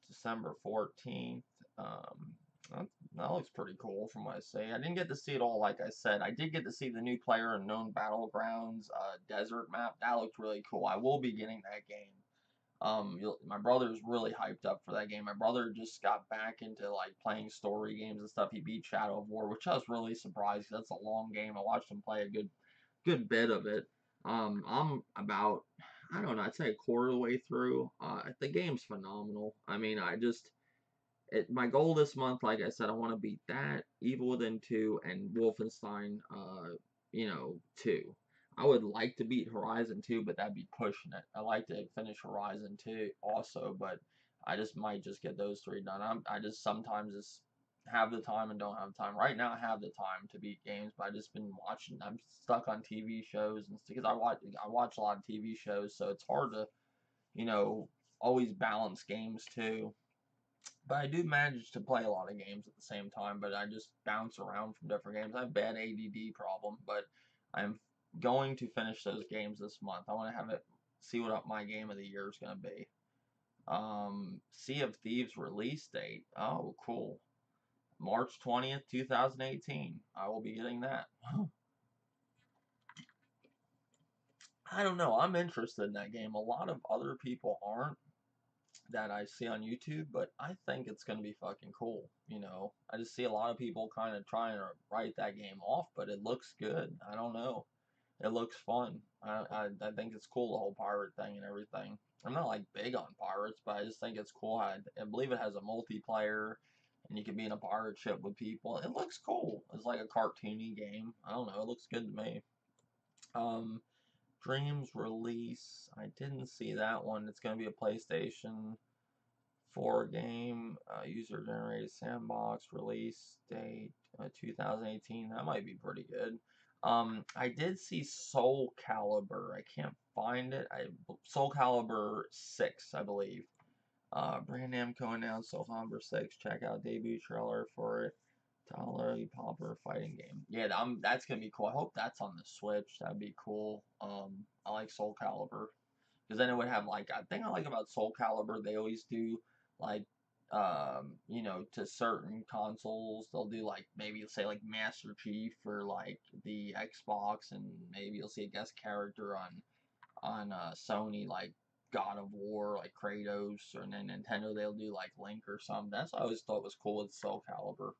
December 14th. Um, that looks pretty cool from what I say. I didn't get to see it all, like I said. I did get to see the new Player Unknown Battlegrounds desert map. That looked really cool. I will be getting that game. My brother's really hyped up for that game. My brother just got back into like playing story games and stuff. He beat Shadow of War, which I was really surprised. That's a long game. I watched him play a good bit of it. I'm about, I don't know, I'd say a quarter of the way through. The game's phenomenal. I mean, my goal this month, like I said, I want to beat that, Evil Within 2, and Wolfenstein, 2. I would like to beat Horizon 2, but that'd be pushing it. I like to finish Horizon 2 also, but I just might just get those three done. I just sometimes just have the time and don't have time. Right now, I have the time to beat games, but I just been watching. I'm stuck on TV shows and because I watch a lot of TV shows, so it's hard to you know always balance games too. But I do manage to play a lot of games at the same time, but I just bounce around from different games. I have a bad ADD problem, but I'm going to finish those games this month. I want to see what my game of the year is going to be. Sea of Thieves release date. Oh, cool. March 20th, 2018. I will be getting that. I don't know. I'm interested in that game. A lot of other people aren't. that I see on YouTube, but I think it's gonna be fucking cool. You know, I just see a lot of people kind of trying to write that game off, but it looks good. I don't know. It looks fun. I think it's cool, the whole pirate thing and everything. I'm not like big on pirates, but I just think it's cool. I believe it has a multiplayer, and you can be in a pirate ship with people. It looks cool. It's like a cartoony game. I don't know. It looks good to me. Um, Dreams release. I didn't see that one. It's going to be a PlayStation 4 game. User generated sandbox release date 2018. That might be pretty good. I did see Soul Calibur. I can't find it. Soul Calibur 6, I believe. Brand Namco announced Soul Calibur 6. Check out debut trailer for it. Dollar Popper fighting game. Yeah, that's gonna be cool. I hope that's on the Switch. That'd be cool. I like Soul Calibur because then it would have like, I think I like about Soul Calibur, they always do like, to certain consoles they'll do like, maybe you'll say like Master Chief for like the Xbox, and maybe you'll see a guest character on Sony, like God of War, like Kratos, or then Nintendo they'll do like Link or something. That's what I always thought was cool with Soul Calibur.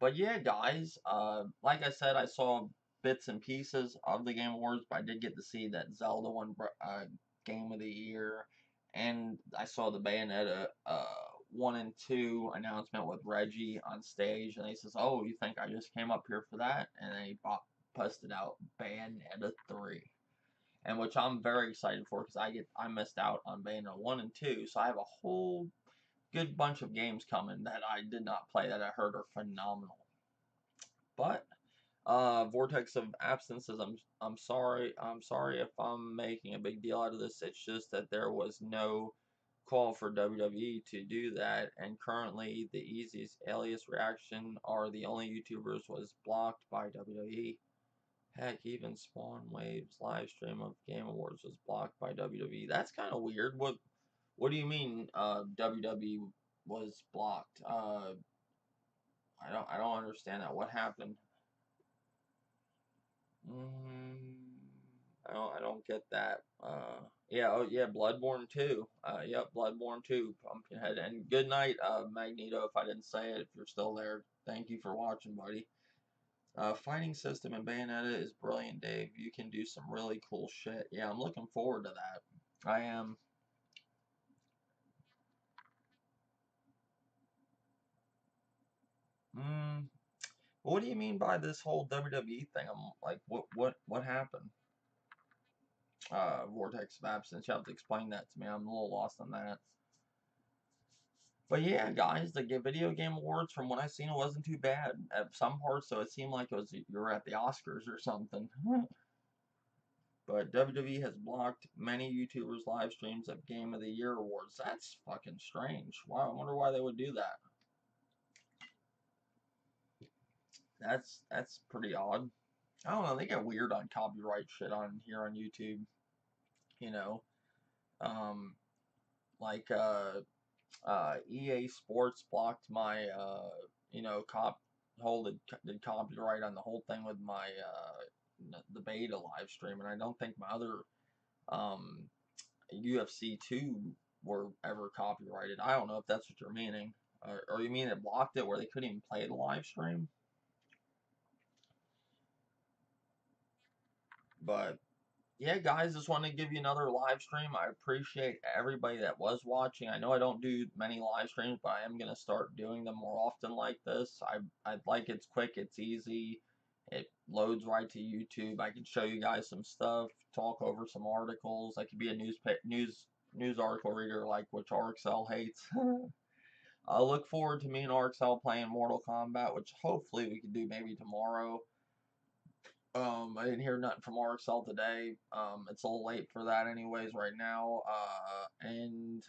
But yeah, guys, like I said, I saw bits and pieces of the Game Awards, but I did get to see that Zelda won Game of the Year, and I saw the Bayonetta 1 and 2 announcement with Reggie on stage, and he says, "Oh, you think I just came up here for that?" And then he posted out Bayonetta 3. And which I'm very excited for because I missed out on Bayonetta 1 and 2, so I have a whole good bunch of games coming that I did not play that I heard are phenomenal. But Vortex of Absence says I'm sorry. I'm sorry if I'm making a big deal out of this. It's just that there was no call for WWE to do that, and currently the easiest alias reaction are the only YouTubers was blocked by WWE. Heck, even Spawn Waves live stream of Game Awards was blocked by WWE. That's kind of weird. What do you mean WWE was blocked? I don't understand that. What happened? Mm, I don't get that. Yeah, oh yeah, Bloodborne 2. Yep, Bloodborne 2. Pumpkinhead. And good night, Magneto, if I didn't say it, if you're still there. Thank you for watching, buddy. Fighting system in Bayonetta is brilliant, Dave. You can do some really cool shit. Yeah, I'm looking forward to that. I am. Mm, what do you mean by this whole WWE thing? I'm like, what happened? Vortex of Absence. You have to explain that to me. I'm a little lost on that. But yeah, guys, the video game awards, from what I've seen, it wasn't too bad at some parts. So it seemed like it was you were at the Oscars or something. But WWE has blocked many YouTubers' live streams of Game of the Year awards. That's fucking strange. Wow, I wonder why they would do that. That's pretty odd. I don't know. They get weird on copyright shit on here on YouTube. You know, um, like EA Sports blocked my did copyright on the whole thing with my the beta live stream, and I don't think my other um, UFC 2 were ever copyrighted. I don't know if that's what you're meaning. Or you mean it blocked it where they couldn't even play the live stream? But yeah, guys, just want to give you another live stream. I appreciate everybody that was watching. I know I don't do many live streams, but I am going to start doing them more often like this. I like it's quick, it's easy. It loads right to YouTube. I can show you guys some stuff, talk over some articles. I could be a news article reader like which RXL hates. I look forward to me and RXL playing Mortal Kombat, which hopefully we can do maybe tomorrow. I didn't hear nothing from RXL today. It's a little late for that anyways right now. And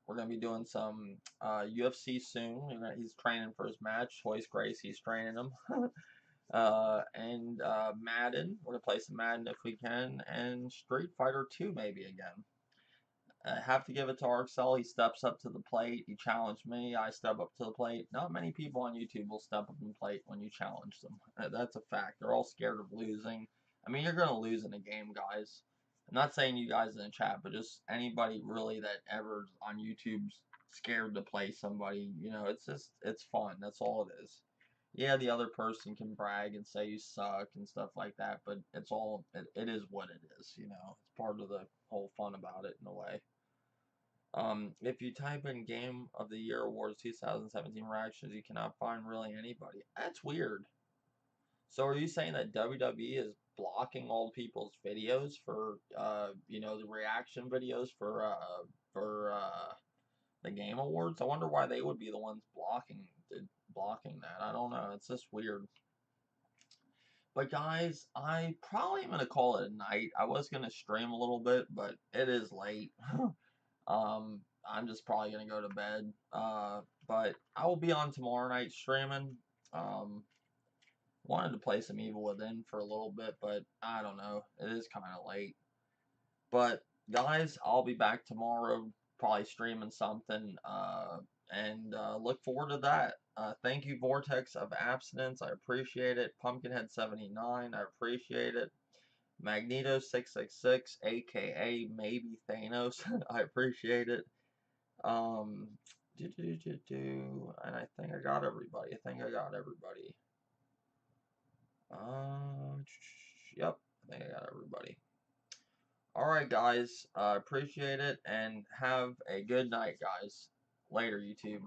we're gonna be doing some UFC soon. He's training for his match. Royce Gracie's training him. And Madden. We're gonna play some Madden if we can, and Street Fighter 2 maybe again. I have to give it to RXL. He steps up to the plate. He challenged me. I step up to the plate. Not many people on YouTube will step up to the plate when you challenge them. That's a fact. They're all scared of losing. I mean, you're going to lose in a game, guys. I'm not saying you guys in the chat, but just anybody really that ever on YouTube's scared to play somebody. You know, it's just it's fun. That's all it is. Yeah, the other person can brag and say you suck and stuff like that, but it is what it is. You know, it's part of the whole fun about it in a way. If you type in Game of the Year Awards 2017 reactions, you cannot find really anybody. That's weird. So are you saying that WWE is blocking all people's videos for you know, the reaction videos for the Game Awards? I wonder why they would be the ones blocking that. I don't know. It's just weird. But guys, I probably am gonna call it a night. I was gonna stream a little bit, but it is late. I'm just probably gonna go to bed. But I will be on tomorrow night streaming. Um, Wanted to play some Evil Within for a little bit, but I don't know. It is kind of late. But guys, I'll be back tomorrow, probably streaming something, and look forward to that. Thank you, Vortex of Abstinence. I appreciate it. Pumpkinhead79, I appreciate it. Magneto666, aka maybe Thanos, I appreciate it. Um, and I think I got everybody. Uh, yep, I think I got everybody. Alright, guys, appreciate it, and have a good night, guys. Later, YouTube.